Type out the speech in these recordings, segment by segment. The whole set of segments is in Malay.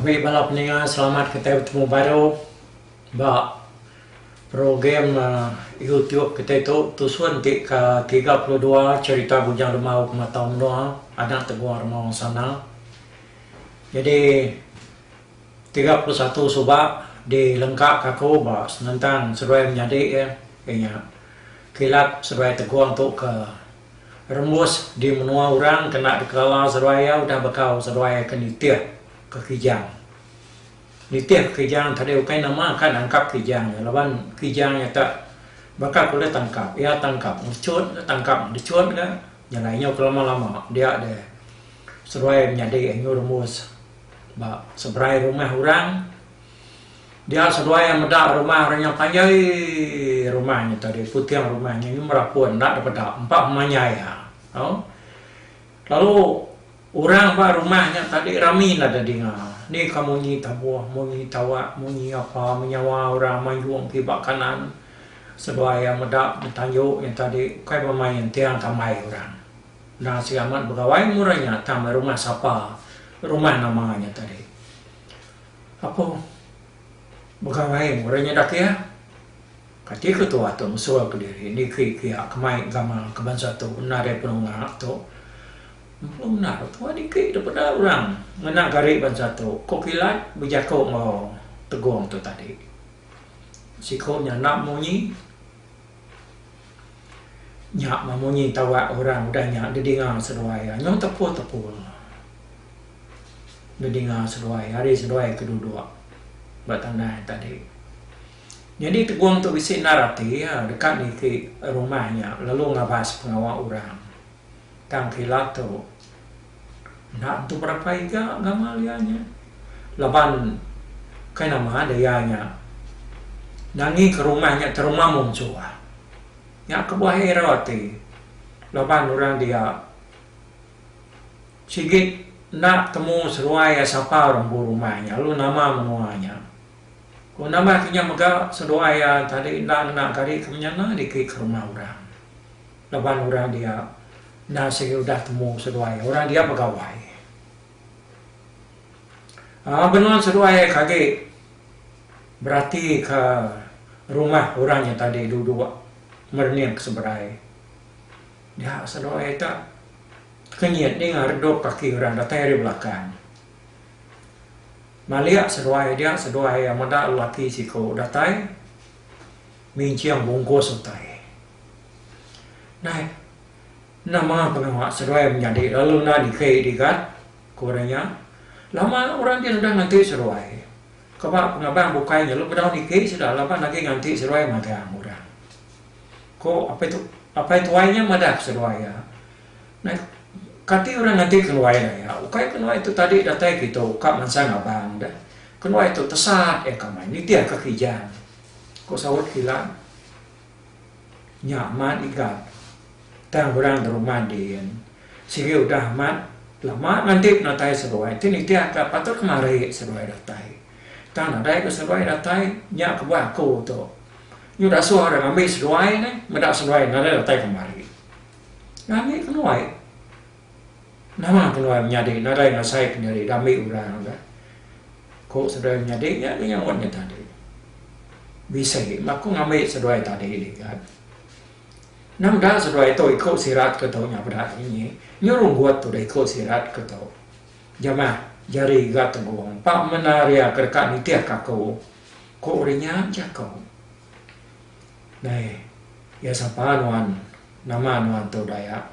Baik balap pendengar, selamat kita bertemu baru Bak program YouTube kita itu tujuan ke 32 cerita bujang rumah pematau menua anak teguh rumah sana. Jadi 31 subak dilengkap kaku bak senentang seruai menjadi ya kayaknya kilat seruai teguh untuk ke rembus di menua orang kena dikala seruai udah bakal seruai ke nitih ke kijang. Nitih ke kijang tadi ukai nama kan angkap kijang ya lawan kijangnya tak bakal boleh tangkap ya tangkap dicut kan yang lainnya lama-lama dia ada seruai menjadi yang rumus bak seberai rumah orang dia seruai yang medak rumah orangnya panjai rumahnya tadi putih rumahnya ini merapun tak dapat empat rumahnya ya lalu orang pak rumahnya tadi ramin ada dengar. Ni kamu ni tabuah, mu ni tawa, mu ni apa menyawa orang mayung kibak kanan. Sebuah yang medak bertanjuk yang tadi kai pemain tiang tamai orang. Nah si amat begawai murahnya tamai rumah siapa? Rumah namanya tadi. Apa? Begawai murahnya dak ya? Kati ketua tu musuh ke diri. Ni kia kemai gamal kebansa tu nare penungak tu. Benar, tu dikit daripada orang. Menak garip ban satu. Kok kilat berjakok mau teguang tu tadi. Sikopnya nak munyi. Nyak memunyi tawak orang udah nyak dia dengar seruai. Nyong tepul. Dia dengar seruai. Hari seruai kedua. Buat tanda tadi. Jadi teguang tu bisik narati ya, dekat ni ke rumahnya. Lalu ngabas pengawal orang. Tang kilat tu nak tu berapa iga gamalianya laban kai nama dayanya nangi ke rumahnya terumah muncul ya ke buah heroti laban orang dia sigit nak temu seruai siapa orang rumahnya lu nama menuanya ko nama kinya mega seruai tadi nak kari kemenyana di ke rumah orang laban orang dia nah sudah temu seruai orang dia pegawai benar seruai kaget berarti ke rumah orangnya tadi duduk merniak seberai dia seruai tak kenyat dengar redop kaki orang datang dari belakang maliak seruai dia seruai yang muda lelaki siko datang minciang bungkus utai nah nama pengawal seruai menjadi lalu nak dikai digat korenya lama orang dia sudah nganti seruai kebab pengabang bukainya lu pada dikai sudah lama lagi nganti seruai mata orang kok apa itu wainya madak seruai ya nah kati orang nganti keluar ya ukai keluar itu tadi datang gitu kap mansang abang dah keluar itu tesat kamai ini dia kekijang kok sawat kilat nyaman ikat tang orang di rumah dia sehingga udah amat lama nanti natai seruai ini dia agak patut kemari seruai datai tang natai ke seruai datai nyak ke aku tu nyu dah suara ngambil seruai ni medak seruai natai datai kemari ngambil keluar nama keluar menjadi natai ngasai kendari dami orang dah kok seruai menjadi ya yang wannya tadi bisa aku ngambil seruai tadi kan nam dah seruai tu ikut sirat ke tau nya pada ini nyuruh buat tu dah ikut sirat ke tau jamaah jari gat gong pak menaria kerka ni tiak kako ko orangnya jakau nah ya sapa nuan nama nuan tu daya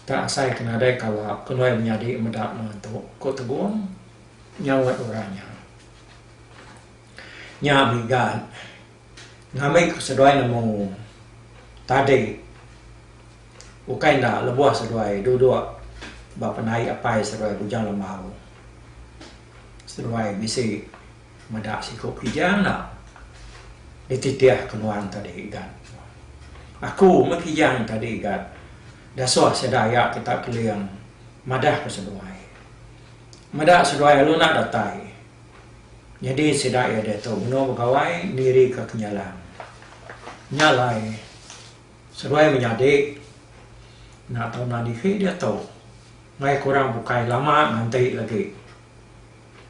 tak saya kena dai kawa kenoi menjadi medak nuan tu ko tegong nyawat orangnya nya bigan ngamai seruai nemu tadi ukai nak lebuah seruai duduk bapa naik apa seruai bujang lemau seruai bisi medak sikok kijang nak dititiah kenuan tadi kan aku mekijang tadi kan dasar sedaya kita keliang madah ke seruai madah seruai lu nak datai jadi sedaya dia tu menurut pegawai diri ke kenyalan nyalai seruai menyadik nak tahu nak dikit dia tahu ngai kurang bukai lama nanti lagi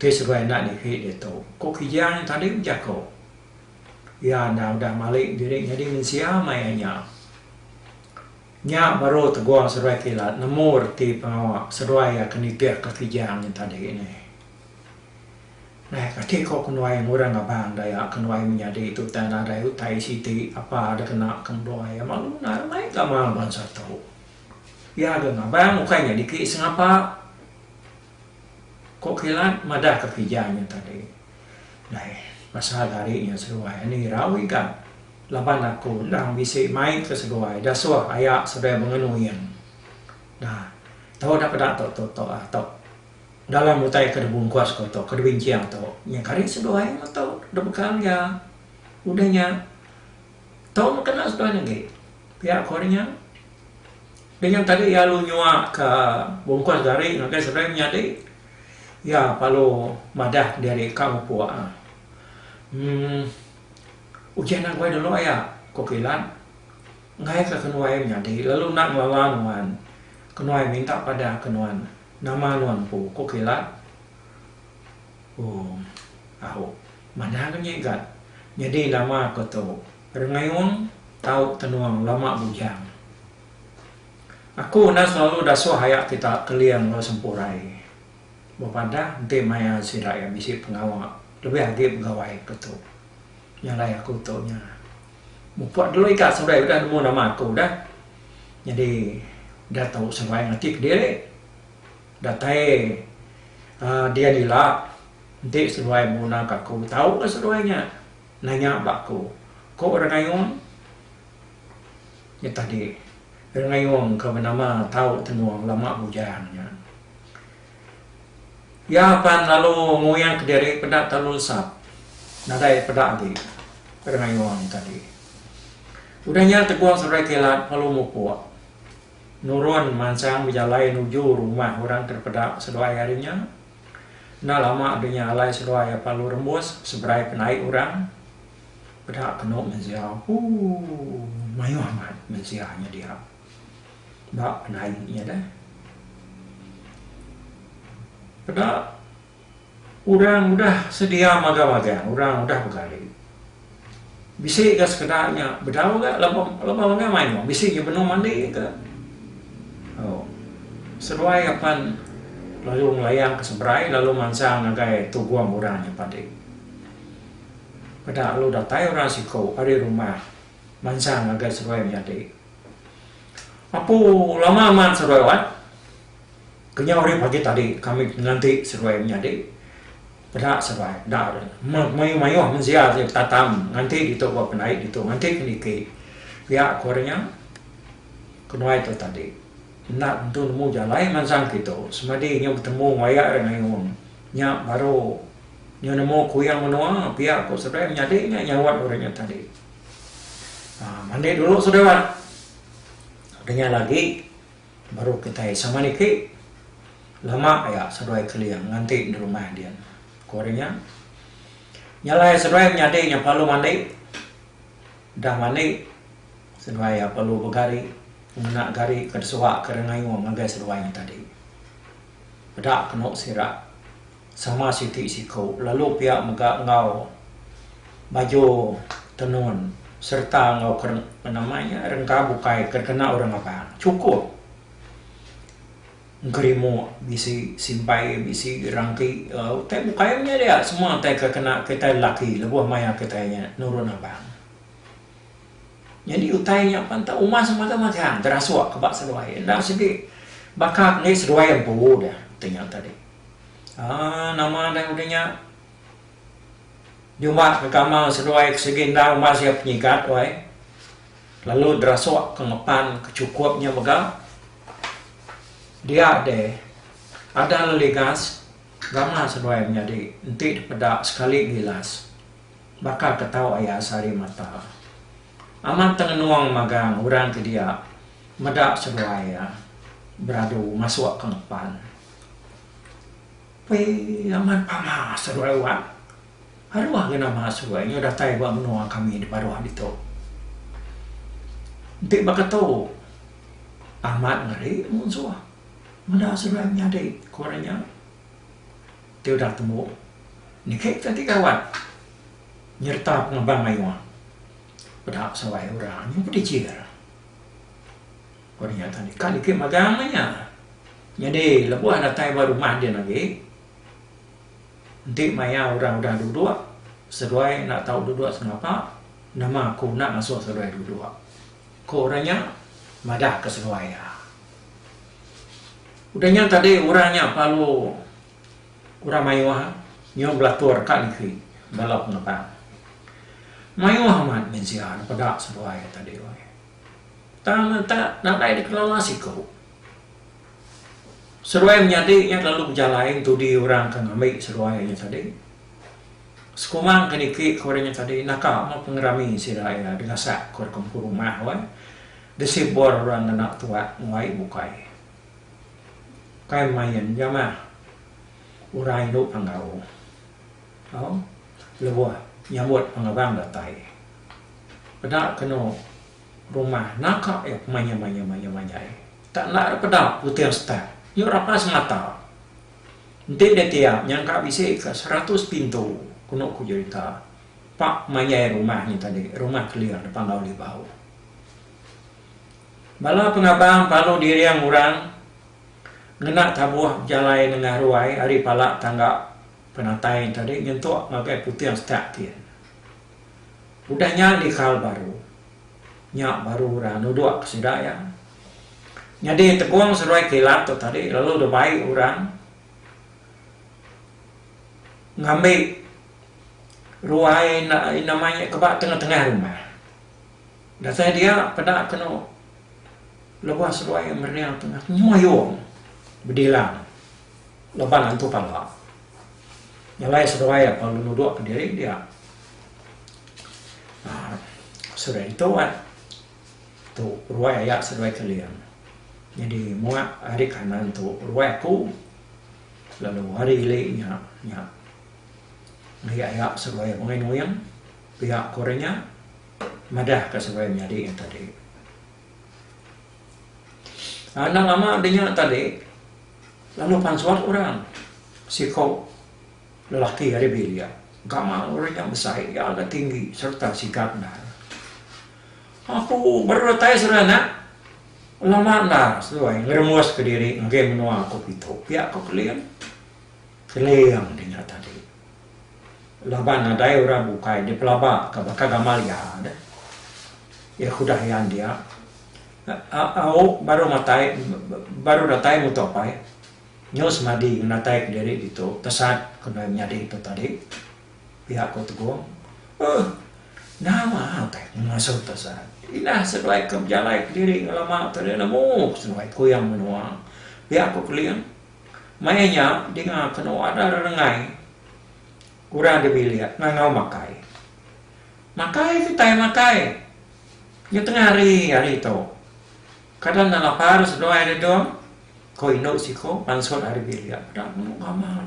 sesuai nak ni hit itu. Kok kijang tadi menjago. Ya dah malik diri jadi mensia mayanya. Nya baru teguang sesuai kilat nomor ti pengawak sesuai ya kenitiak kijang yang tadi ini. Nah, ketika kau kenway orang abang daya kenway menjadi itu tanah daya utai siti apa ada kena kenway malu nak mai kamal bangsa tahu. Ya ada abang mukanya dikit sengapa. Kok kilat madah kekijanya tadi. Nah, pasal harinya seruai ini rawi kan. Laban aku lang bisi mai ke seruai dah suah ayak sudah mengenuian. Nah, tahu dapat atau dalam utai kedebun kuas ko to kedebin ciang to nya kari sedoai ma to do bekal ya udahnya to kena sedoai nge pihak kornya dengan tadi ya lu nyua ke bungkus gari ngakai sedoai nyadi ya palu madah dari kamu puak ujian gue dulu ya kokilan ngai ke kenuai nyadi lalu nak ngelawan kenuai minta pada kenuan nama nuan pu kokilat mana kan nyegat jadi lama koto rengayung tahu tenuang lama bujang aku nak selalu daso hayak kita keliang lo sempurai bapada nanti maya siraya bisi pengawal lebih lagi pegawai koto yang lain aku tonya buat dulu ikat sudah udah nemu nama aku dah jadi dah tahu sesuai ngatik diri datai dia nila nanti sesuai muna kaku tahu ke sesuainya nanya bakku kok orang ngayong ya tadi orang ngayong ke nama tahu tenuang lama bujangnya ya pan lalu nguyang ke diri pedak talul sap nadai pedak di orang ngayong tadi udahnya teguang serai kelat lalu mupuak nurun mansang berjalan menuju rumah orang terpedak sedoai harinya. Nah lama adanya alai sedoai palu rembus seberai penaik orang. Pedak kenok menziah. Mayu amat menziahnya dia. Bak penaiknya dah. Pedak orang udah sedia maga-maga. Orang udah berkali. Bisik ke sekedarnya. Berdawa ke? Lepas main. Bisik je penuh mandi ke? Seruai apan lalu melayang ke seberai lalu mansang nagai tuguang orangnya pada lalu datai orang siko ada rumah mansang nagai seruai menjadi apa lama aman seruai wat kenyang hari pagi tadi kami nanti seruai menjadi pada seruai dah mayu menziar tatam nanti itu buat penaik itu nanti keniki pihak korenya kenuai itu tadi nak untuk nemu jalan mansang kita semadi nya bertemu wayak dengan ngayung nya baru nya nemu kuyang menua pihak ko sedaya nyadi nya nyawat orangnya tadi mandi dulu saudara adanya lagi baru kita sama niki lama ya saudara keliang nanti di rumah dia korenya nyalai saudara nyadi nya palu mandi dah mandi saudara ya palu begari nak gari kersuak kerengayung ngagai seruainya tadi. Pada kenok sirak sama siti siko lalu pihak megak ngau baju tenun serta ngau namanya rengka bukai kerkena orang apa cukup ngerimu bisi simpai bisi rangki teh bukainya dia semua teh kerkena kita laki lebuh maya kitanya nurun abang. Jadi utainya pantau umat semacam-macam terasuak kebak seluai. Ndak segi bakak ni seluai yang dah ternyata tadi. Nama dan udahnya jumpa ke kamar seluai segi ndak masih penyikat wai. Lalu terasuak ke ngepan kecukupnya megah. Dia ada leligas gambar seluai menjadi nanti pedak sekali gilas. Bakal ketahu ayah sari mata. Aman tengenuang magang orang ke dia medak sebuaya beradu masuk ke depan. Aman pama seruawan. Haruah kena masuk nya dah tai buat menua kami di paruh itu. Nanti bakatau amat ngeri musuh. Medak seruanya dek korenya. dia dah temu ni cantik kawan nyerta pengabang mayuah pada sawai orang yang berdicir korang nyata ni kali ke magamanya jadi lebuh datai baru rumah dia lagi nanti maya orang udah duduk seruai nak tahu duduk kenapa nama aku nak masuk seruai duduk ko orangnya madah ke seruai ya udahnya tadi orangnya palu orang mayuah nyo belatur kan ni balap ngapa mayuah mat mensia pada seruai tadi wae tak nak dai deklarasi ko seruai menyadiknya lalu berjalan tu di orang kan ambil seruainya tadi sekumang keniki korenya tadi nakak mau pengerami siraya dengan sak kor kumpul rumah wae desibor orang anak tua muai bukai kai mayan jama urai lu panggau oh lebuah nyambut pengabang datai pada kena rumah nakak ya manya tak nak pada putih start yo rapa semata nanti dia tiap yang kak bisa ke 100 pintu kuno ku cerita pak manya rumah ni tadi rumah clear depan lauli bau bala pengabang palu diri yang orang ngena tabuh jalai dengan ruai hari pala tangga penatai tadi nyentuk ngagai putih yang start tian udahnya di kal baru nyak baru orang nuduk kesidaya jadi tekuang seruai kilat tu tadi lalu udah baik orang ngambil ruai namanya kebak tengah-tengah rumah dan saya dia pada kena lepas seruai yang meriang tengah nyoyong berdilang leban antu pala nyalai seruai apa lu nuduk ke diri dia seruai itu kan tu ruai ayak seruai kalian jadi muak hari kanan tu ruai aku lalu hari lainnya ayak seruai ngoyang pihak korenya madah ke seruai menjadi yang tadi anak lama adanya tadi lalu pansuat orang si kau lelaki hari belia gama orang yang besar yang agak tinggi serta sikapnya aku berrotai serana lama dah sesuai ngeremus ke diri ngem menua aku itu pihak kau kalian dia tadi laban ada orang bukai di pelaba kabaka gamal ya ada ya sudah yang dia baru datai mutopai nyos madi natai ke diri itu tesat kena nyadi itu tadi pihak kau tegur nama teh masuk tesat ilah sebaik kejalai ke diri ngelama tadi nemu sebaik ku yang menua pihak kau kalian mainnya dengan kena ada rengai kurang dibiliat ngau makai kita makai nya tengah hari itu kadang nak lapar sedoa ada dong ko ino siko pansot hari biliat pada mau ngamal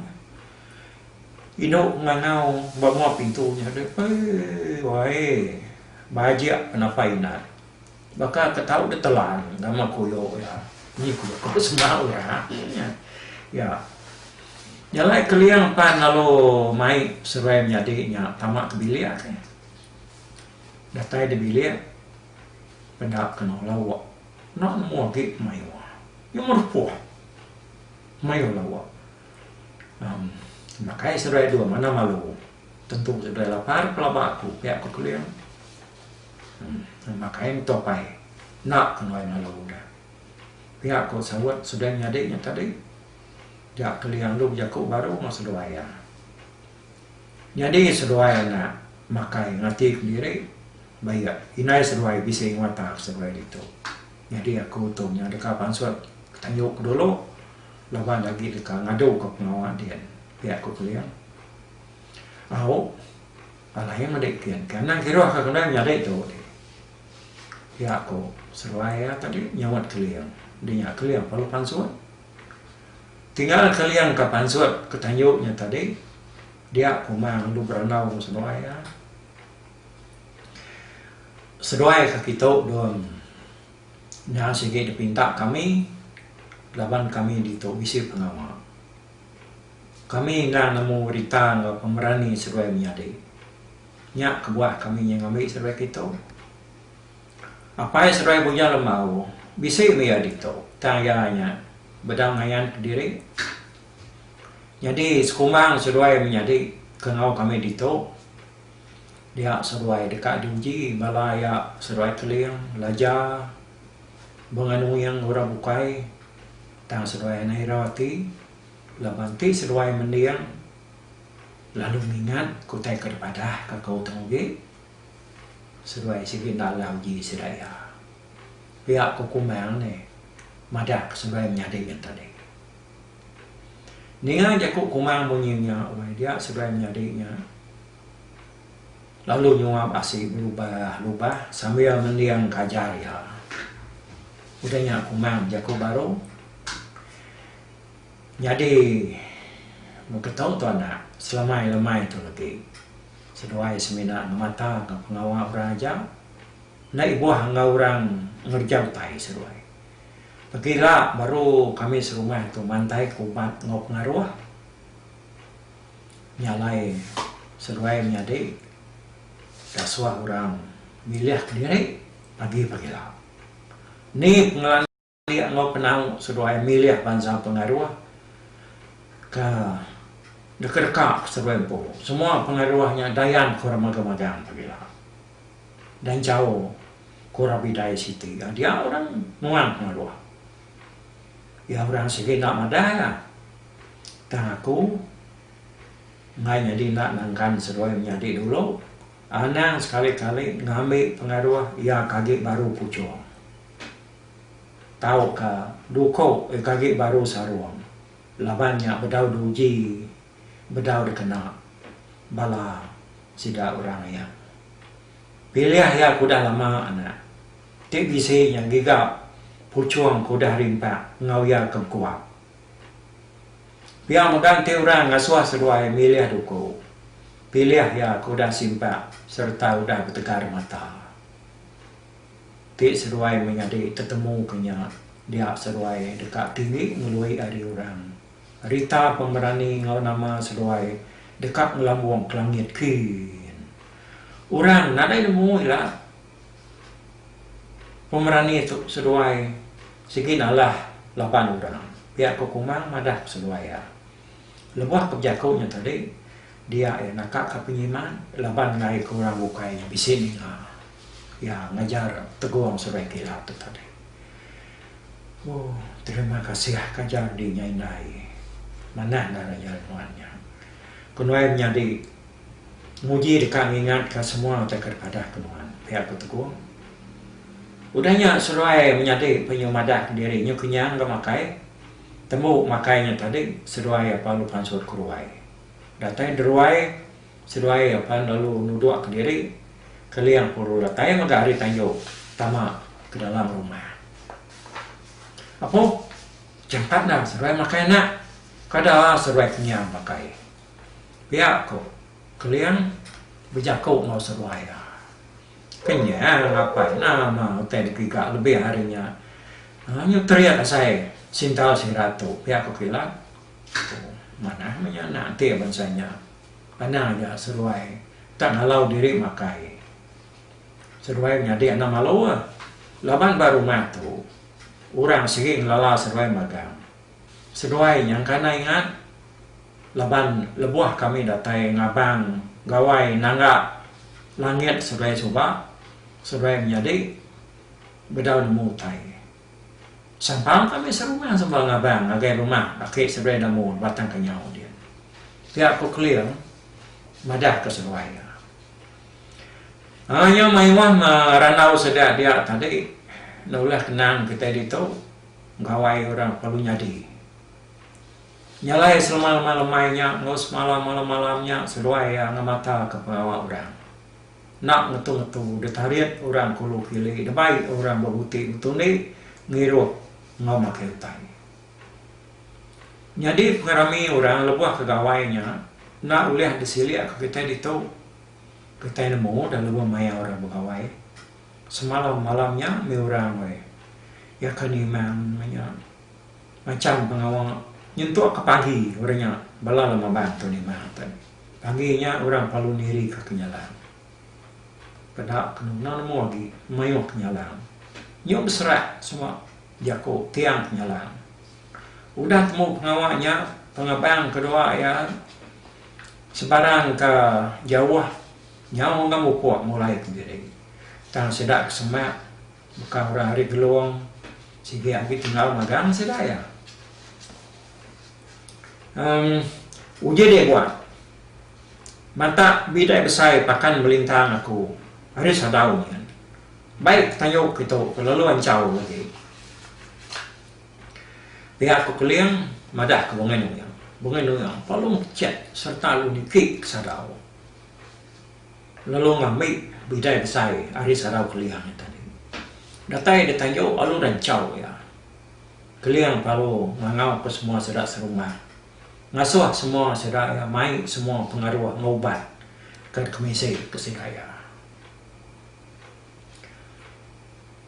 ino ngangau bawa pintunya deh wae bahagia kenapa inat baka ketahu de telan nama koyo ya ni koyo semau ya nyalai kalian pan lalu mai serai menjadinya tamak kebiliat datai de biliat pendak kena lawak nak mau ke maiwa yang merpuh mayo lawak makanya serai dua mana malu tentu serai lapar pelabakku pihak aku kalian makanya topai nak kena malu dah pihak aku sawat sudah nyadiknya tadi jak kalian lu jaku baru masuk doaya jadi sedoaya nak makai ngerti diri baik inai sedoaya bisa ingwata sedoaya itu jadi aku untungnya dekat pansut tanyuk dulu lawan lagi dekat ngadu ke pengawal dia pihak aku kalian alah yang mendekian karena kira kena nyadai itu pihak aku sedoaya tadi nyawat kalian dia kalian perlu pansut tinggal kalian kapan suat ketanyuknya tadi dia kumang lu berenau sedoaya ke kita dom nya sige dipinta kami laban kami di to bisi pengawal kami ngang nemu berita ng pemerani seruai menyadi. Nyak kebuah kami yang ambil seruai kita. Apa yang seruai punya lemau, bisa menyadi itu. Tanyanya, bedang ayan kediri. Jadi sekumang seruai menyadi, kengau kami dito. Dia seruai dekat diuji, balaya seruai keliang, lajar, benganu yang orang bukai, tang seruai nairawati, labanti seruai mendiang, lalu mingat kutai kepada kakau tengge, seruai sikit nak uji seraya. Pihak kukumang ni, madak seruai menyadi yang tadi. Ningan jakuk kumang bunyinya, dia seruai menyadinya. Lalu nyuap asyik berubah-ubah sambil mendiang kajar ya. Udahnya kumang jago baru. Jadi berketahu tu anak selamai-lamai tu lagi. Seduai semina mata ke pengawal raja. Nak ibuah ngau orang ngerjau tai seduai. Pergilah baru kami serumah tu mantai kubat ngau pengaruh. Nyalai seduai menyadi. Kasuah orang milih diri pagi-pagilah. Ni pengalaman dia ngau penau seruai milih bangsa pengaruh ke dekat-dekat seruai po. Semua pengaruhnya dayan kurang magang-magang pagilah. Dan jauh kurang bidai siti. Dia orang nuan pengaruh. Ya orang sikit nak madaya. Tak aku ngainya di nak nangkan seruai menjadi dulu. Anang sekali-kali ngambil pengaruh ya kaget baru pucung. Tahu ke duko kaget baru saruang. Labannya bedau duji, bedau dikena bala sida orang yang. Pilih ya kuda lama anak. Tik bisa yang gigap pucung kuda rimpak ngau ya kekuat. Biar mengganti orang ngasuh seruai milih duko. Pilih ya kuda simpak serta udah bertegar mata. Tik seruai menyadi tetemu kenya dia seruai dekat tinggi melalui hari orang. Rita pemberani ngau nama seruai dekat melambung ke langit kin. Orang nadai nemu lah. Pemberani itu seruai sikinalah 8 orang. Pihak kukumang madah seruai ya. Lebuah kebijakunya tadi. Dia nakak ke penyiman, laban ngai kurang bukainya bising lah. Ya ngajar teguang sebaik kilat tu tadi. Oh, terima kasih kajar di nyai. Mana nara jalannya. Kenuai menjadi muji dekat ingat ke semua tekar pada kenuan. Pihak keteguang. Udahnya seruai menjadi penyumadah dirinya kenyang ke makai. Temu makainya tadi seruai apa lupan sur kuruai. Datai deruai, seruai apa lalu nuduk ke diri, kalian puru datai magari tanyo tama ke dalam rumah. Apa? Jangkat dah seruai makai nak, kada seruai kenyang pakai. Pihak ko, kalian berjakau mau seruai dah. Kenyang apa? Nama hotel kika lebih harinya. Hanya teriak saya, sintal si ratu. Pihak ko kilat. Mana nanti bansanya mana aja seruai tak halau diri makai seruai menjadi anak malu laban baru matu orang sering lala seruai magang seruai yang kana ingat laban lebuah kami datai ngabang gawai nangga langit seruai coba seruai menjadi bedau nemu tai. Sampang kami serumah sembal ngabang agai rumah akhir seberai namun batang kenyau dia. Tiap aku clear madah ke seruai. Hanya maiwah ranau sedak dia tadi naulah kenang kita itu gawai orang perlu nyadi. Nyalai semalam-malamnya ngos malam-malamnya seruai yang ngamata ke bawah orang. Nak ngetu-ngetu detariat orang kulu kili debai orang berbuti betul ni ngiruh ngau makai utai. Jadi pengarami orang lebuah kegawainya nak ulih disilik ke kita itu kita nemu dan lebuah maya orang bergawai semalam malamnya mi orang we ya kanimang macam pengawang nyentuh ke pagi orangnya bala lama bantu ni mahatan. Paginya orang palu niri ke kenyalan. Pada kenal nama lagi mayu kenyalan. Nyo berserak semua jako tiang kenyalan. Udah temu pengawaknya pengabang kedua ya sebarang ke Jawa nyawa kamu kuat mulai sendiri. Tang sedak semak bukan orang hari geluang sigi abi tinggal magang sedaya. Uji dia buat mata bidai besar pakan melintang aku hari sadau ni baik tanyok kita kelaluan jauh lagi pihak aku keliang madah ke bunga nuyang paling cek serta lu nikik sadau lalu ngambil bidai besar hari sadau keliang tadi datai dia tanyok alu dan jauh ya keliang palu ngangau ke semua sedak serumah ngasuh semua sedaya mai semua pengaruh ngobat ke komisi kesedaya.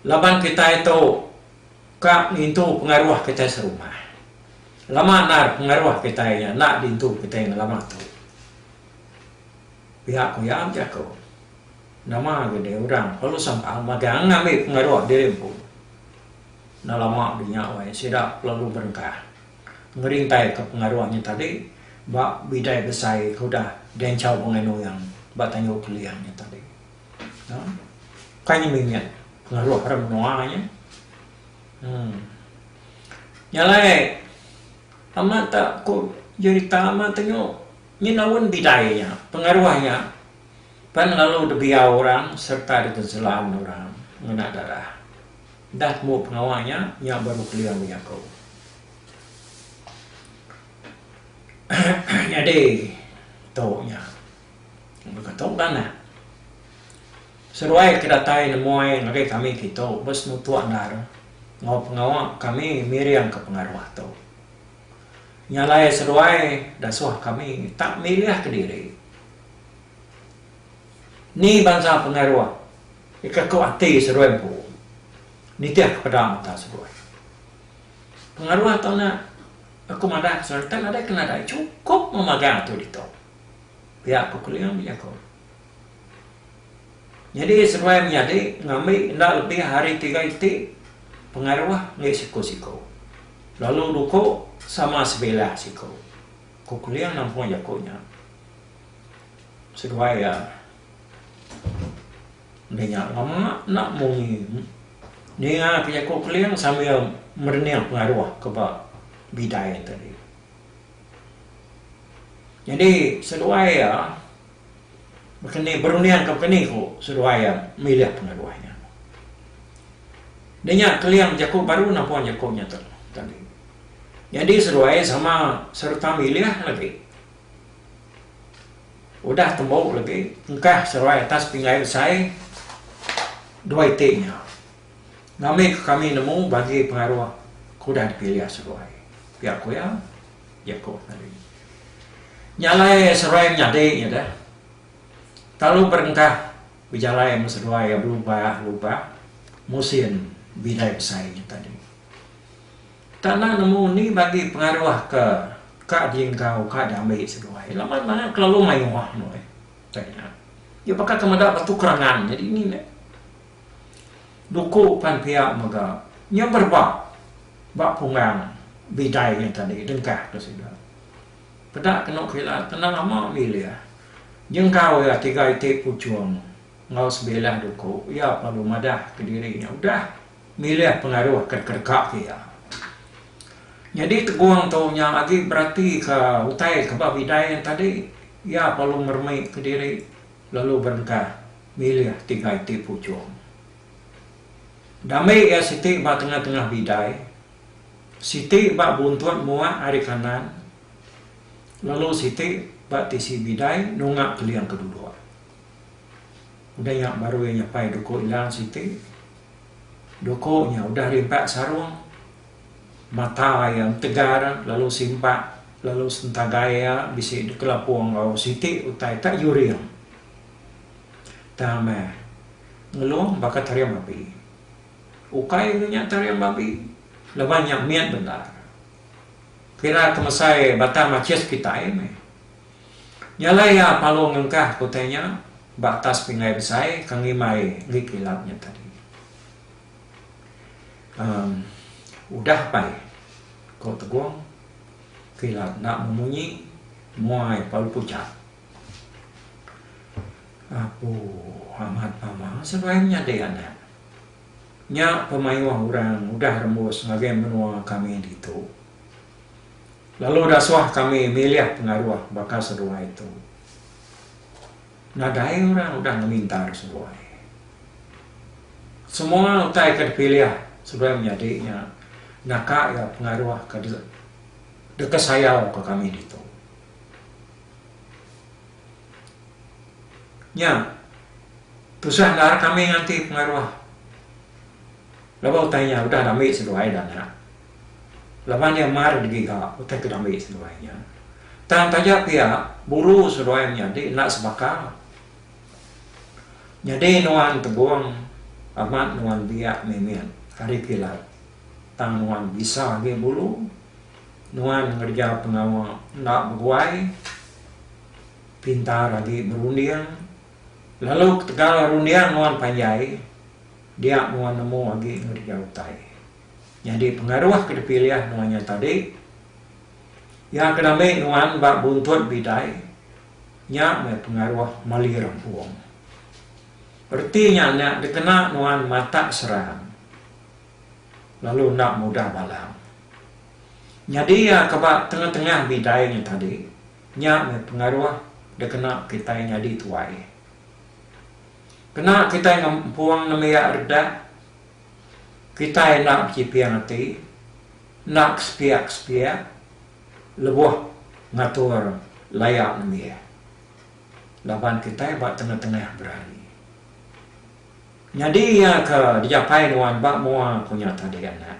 Laban kita itu kak itu pengaruh kita serumah. Lama nar pengaruh kita ya nak dintu kita yang lama tu. Pihak ku yang jago. Nama gede orang kalau sampai magang ngambil pengaruh diri pun. Nah lama dinyawa sidak lalu berkah. Ngerintai ke pengaruhnya tadi bak bidai besar kuda dan cau pengenu yang bak tanya kuliahnya tadi kayaknya minyak pengaruh orang noanya nyalai amat tak ku jadi tamat tengok nyinawan bidainya pengaruhnya pan lalu debiau orang serta ditenselam orang mengenai darah dah mau pengawalnya yang baru kuliah punya kau. Jadi taunya berkata mana seruai kedatai nemoy ngakai kami kita bos nutuan dar ngau pengawak kami miriam ke pengaruh tau nyalai seruai dasuah kami tak milih ke diri ni bangsa pengaruh ikaku ati seruai bu ni tiap kepada mata seruai pengaruh tau nak aku madah serta ada kena ada cukup memagang tu itu. Pihak aku kuliah punya kau. Jadi seruai menjadi ngambil ndak lebih hari 3 itu pengaruh ngai siko. Lalu duko sama sebelah siko. Ku kuliah nampung jakonya. Seruai ya. Dia lama nak mungi. Dia punya ku kuliah sambil merniang pengaruh kebak bidai tadi. Jadi seruai ya berkini berunian ke kini ko seruai ya milih pengaruhnya. Dia keliang jago baru nampak jagonya tadi. Jadi seruai sama serta milih lagi. Udah tembok lagi engkah seruai atas pingai saya 2 T-nya. Kami nemu bagi pengaruh kuda dipilih seruai. Pihak ku ya, jago tadi. Nyalai seruai nyade ya dah. Lalu berengkah bijalai seruai ya lupa musim bidai besarnya tadi. Tanah nemu ni bagi pengaruh ke kak jingkau kak damai seruai. Lama mana kalau main wah noi. Tanya. Ya pakai kemudah batu kerangan jadi ini nih. Duku pan pihak maga nyeberbak bak pungang bidai yang tadi dengkah ke sudah. Pedak kena kira tenang lama milih. Jengkau ya 3 itu pucuang ngau sebelah duku ya perlu madah ke dirinya udah milih pengaruh kerkak ya. Jadi teguang taunya lagi berarti ke utai ke bidai yang tadi ya perlu mermai ke diri lalu berengkah milih 3 itu pucuang. Damai ya Siti bak tengah-tengah bidai. Siti bak buntuan muak hari kanan. Lalu Siti bak tisi bidai nungak keliang kedua. Udah yang baru yang nyapai doko hilang Siti. Dokonya udah rimpak sarung. Mata yang tegar lalu simpak lalu sentagaya bisi dikelapuang kau Siti utai tak yuriang. Tama ngelong bakat tariang babi. Ukai punya tariang babi. Lebih banyak miat benar. kira kemasai bata macis kita me nyalai ya palong ngengkah kotanya batas pingai besai kangimai ngikilapnya tadi udah pai kau teguang kilap nak memunyi muai palu pucat aku amat pamang sebenarnya dia anak nya pemain orang udah rembus ngagai menua kami itu lalu dah suah kami milih pengaruh bakal sedua itu nadai orang udah meminta sedua semua utai kepilih sudah menjadinya naka ya pengaruh ke dekat saya ke kami itu nya tusah lar kami nganti pengaruh lalu tanya udah ambil seduai dana lawan yang mar di giga utai ke ambil seduainya tan tanya pia buru seduai menjadi nak sebakar jadi nuan teguang amat nuan biak memian hari kilat tang nuan bisa lagi bulu nuan kerja pengawal nak berguai pintar lagi berundian lalu tegal rundian nuan panjai dia nuan nemu lagi kerja utai jadi pengaruh kedepilih nuannya tadi yang kedamai nuan bak buntut bidai nya me pengaruh maliram uang artinya nak dikena nuan mata serang lalu nak mudah balang jadi ya kebak tengah-tengah bidainya tadi nya me pengaruh dikena kita yang jadi tuai kena kita yang puang namanya reda kita yang nak cipiang hati nak sepiak-sepiak lebuh ngatur layak namanya lawan kita yang bak tengah-tengah berani jadi ya ke dijapai nuan bak mua punya tadi anak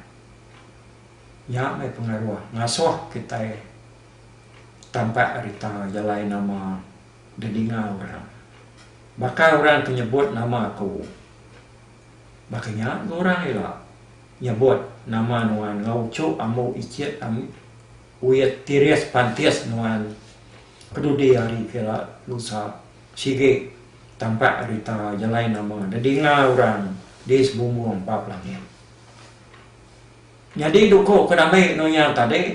ya me pengaruh ngasuh kita tampak rita jalai nama dedinga orang bakal orang menyebut nama aku makanya orang ialah nyebut nama nuan ngaucu amu icit uyat tiris pantias nuan kedudi hari kira lusa sige tampak rita jalai nama dedinga orang di sebumbung empat langit jadi duko kedamai nunya tadi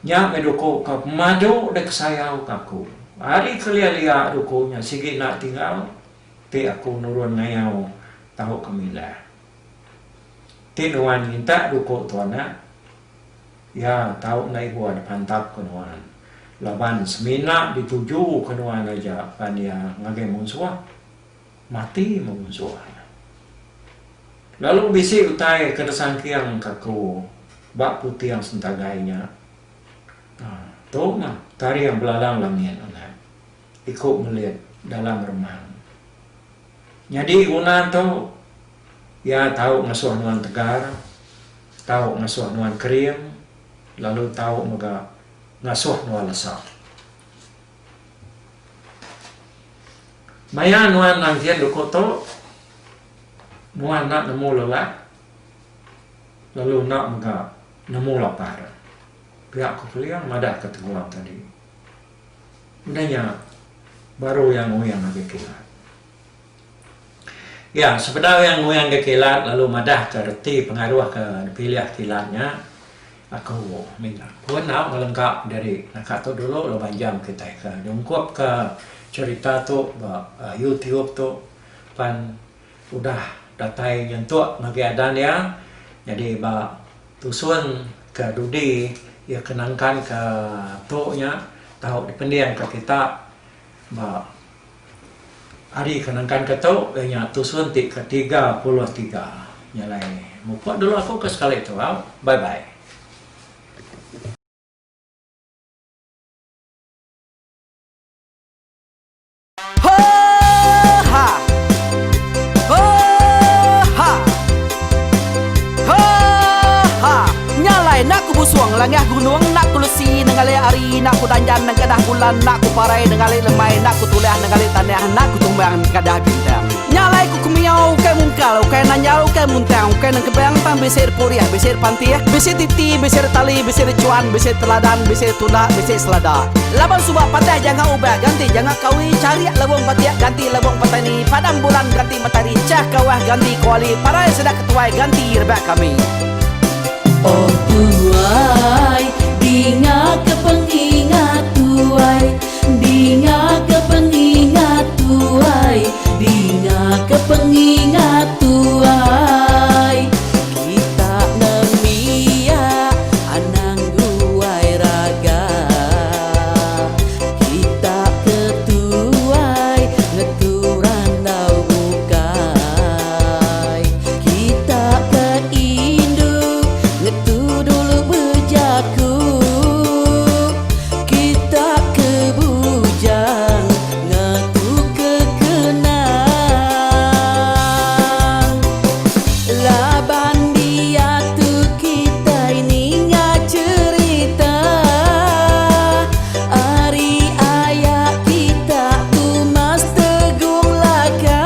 nya meduko ke madu dek sayau kaku hari kelia-lia dukunya sige nak tinggal ti aku nurun ngayau tahu kemilah ti nuan minta duko tuana ya tahu nai buat pantap ke nuan laban semina dituju ke nuan aja pan dia ngagai musuh mati musuh lalu bisi utai kedesan kiang kaku bak putih yang sentagainya tuh mah tari yang belalang langit ikut melihat dalam remang jadi guna tu ya tahu ngasuh nuan tegar tahu ngasuh nuan krim lalu tahu mega ngasuh nuan lesak maya nuan nangkian dukoto nuan nak nemu lelah lalu nak mega nemu lapar pihak kepelian madah keteguan tadi udahnya baru yang nguyang agak kilat ya sebenarnya yang nguyang agak kilat lalu madah kerti pengaruh ke pilih kilatnya aku minta pun nak melengkap dari nak tu dulu lo panjang kita ke jungkup ke cerita tu YouTube tu pan udah datai nyentuh ngagiadan ya jadi ba tusun ke dudi ya kenangkan ke tu nya tahu dipendian ke kita ba hari kenangkan ke tu nya tusun ti ke 33 nyalai muka dulu aku ke sekali tu bye bye. Langah gunung nak kulusi nengali ari nak kudanjan nang kadah bulan nak ku parai nengali lemai nak ku tulah nengali tanah nak ku tumbang kadah bintang. Nyalai ku kumiau ke mungkal, ke nanjau ke muntang, ke nang kebang tang besir puriah, besir pantiah, besir titi, besir tali, besir cuan, besir teladan, besir tuna, besir selada. Laban subak patai jangan ubah ganti, jangan kawi cari labung patiak ganti labung patani, padang bulan ganti matahari, cah kawah ganti kuali, parai sedak ketuai ganti rebak kami. Oh tuai, dinga kepengingat tuai, dinga kepengingat tuai, dinga kepengingat tuai. Kita nemia anang guai raga, kita ketuai ngeturan dau bukai, kita ke induk ngetu dulu bejaku, kita ke bujang ngetu ke kenang. Laban dia tu kita ini cerita, hari ayah kita tu mas tegung laka,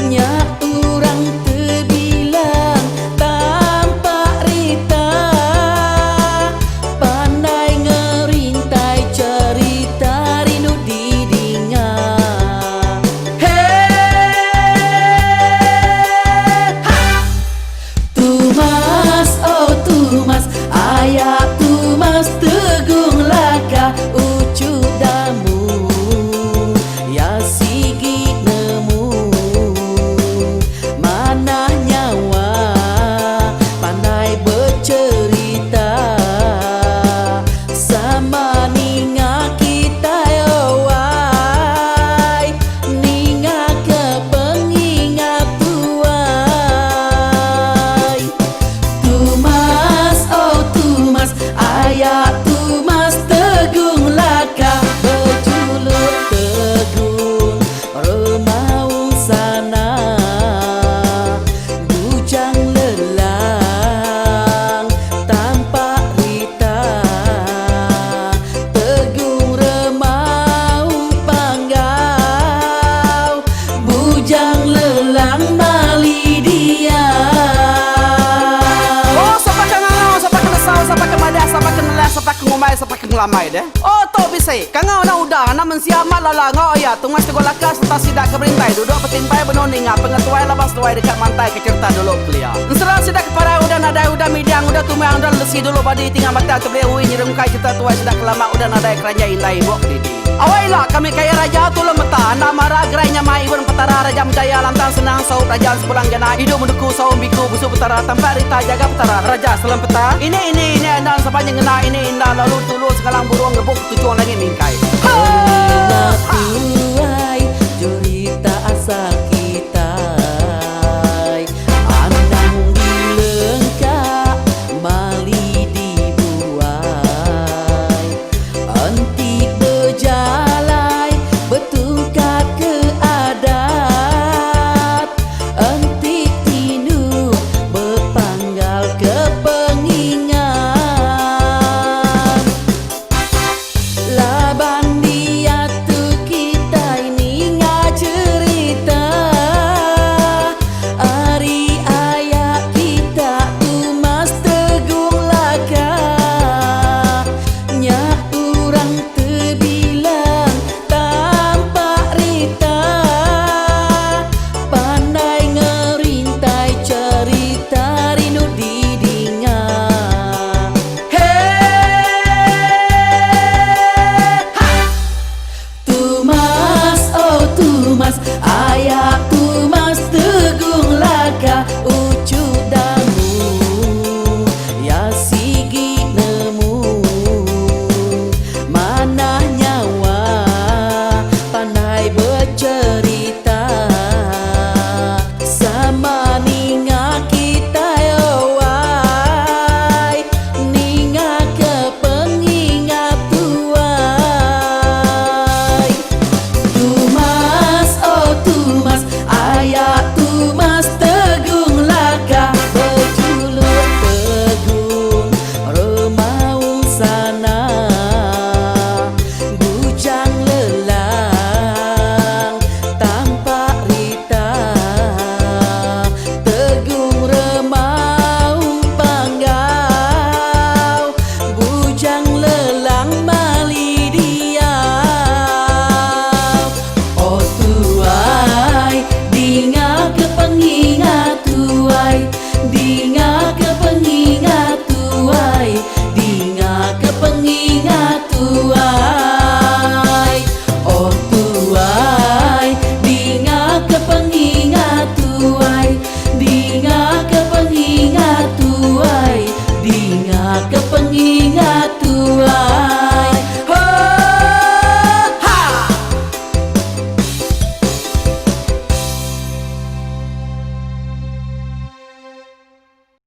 nya orang terbilang tanpa rita, pandai ngerintai cerita rindu didinga. Tumas, oh Tumas, ayah Tumas tegung laka, ucu damu ya sigi nemu, mana nyawa pandai bercerita, sama ninga kita yowai, ninga kepengingat tuai. Tumas, oh Tumas, ayah Tumas tegung laka, berjuluk tegung remaung sana, bujang lelang tanpa rita, tegung remaung panggau, bujang lelang mali dia. Oh, siapa kangau, siapa kenesau, siapa kemadah, siapa kenelah, siapa kengumai, siapa kengelamai deh. Oh, to bisa. Kangau na udah, na mensiamat lala ngau ya, tungas tegur laka serta sidak keberintai, duduk petimpai benoninga, pengetuai labas tuai dekat mantai ke cerita dulu kelia. Serang sidak keparai udah nadai udah midang, udah tumiang udah lesi dulu badi tinggal mata terbeli nyeremkai cerita tuai sidak kelama udah nadai keranja indai bok didi. Awailah kami kaya raja tu lemeta, nama ragrainya mai iwan petara raja menjaya lantang senang sau kerajaan sepulang jana, hidup menduku sau biku busu petara tanpa rita jaga petara raja selam peta. Ini dan sepanjang ngena ini indah lalu tulu sekalang burung gebuk tujuan langit mingkai.